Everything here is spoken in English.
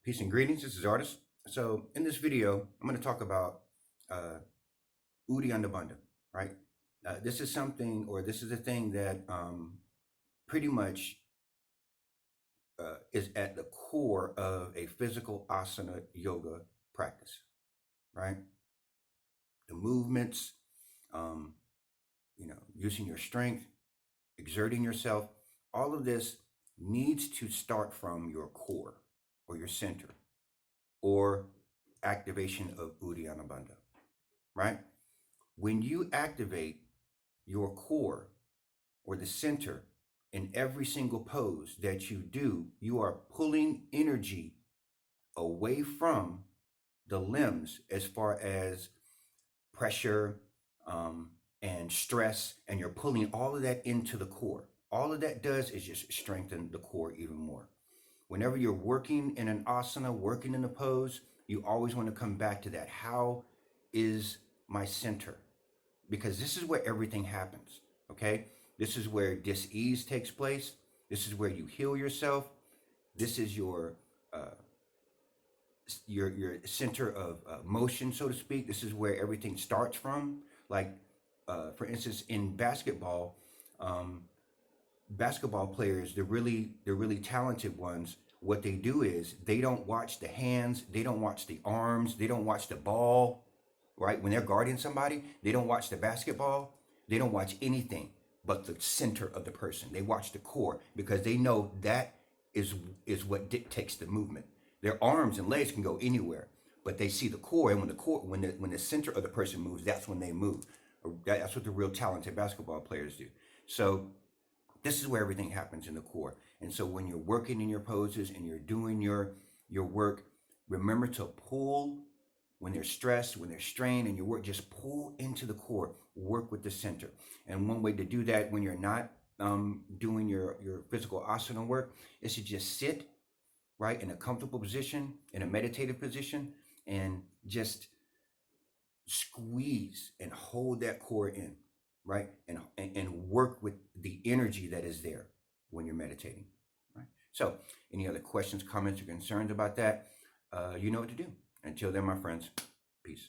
Peace and greetings. This is Artist. So in this video, I'm going to talk about Uddiyana Bandha, right? This is something, or this is a thing that pretty much is at the core of a physical asana yoga practice, right? The movements, um, using your strength, exerting yourself, all of this needs to start from your core or your center or activation of Uddiyana Bandha, right? When you activate your core or the center in every single pose that you do, you are pulling energy away from the limbs as far as pressure and stress, and you're pulling all of that into the core. All of that does is just strengthen the core even more. Whenever you're working in an asana, working in a pose, you always want to come back to that. How is my center? Because this is where everything happens. Okay, this is where dis-ease takes place. This is where you heal yourself. This is uh, your center of motion, so to speak. This is where everything starts from. Like, for instance, in basketball, um, basketball players, the really talented ones, what they do is they don't watch the hands, they don't watch the arms, they don't watch the ball, right? When they're guarding somebody, they don't watch the basketball, they don't watch anything but the center of the person. They watch the core because they know that is what dictates the movement. Their arms and legs can go anywhere, but they see the core, and when the center of the person moves, that's when they move. That's what the real talented basketball players do. So this is where everything happens in the core. And so when you're working in your poses and you're doing your work, remember to pull when they're stressed, when they're strained, and your work, just pull into the core, work with the center. And one way to do that when you're not doing your physical asana work is to just sit right in a comfortable position, in a meditative position, and just squeeze and hold that core in, right? And work with the energy that is there when you're meditating, right? So, any other questions, comments, or concerns about that? You know what to do. Until then, my friends, peace.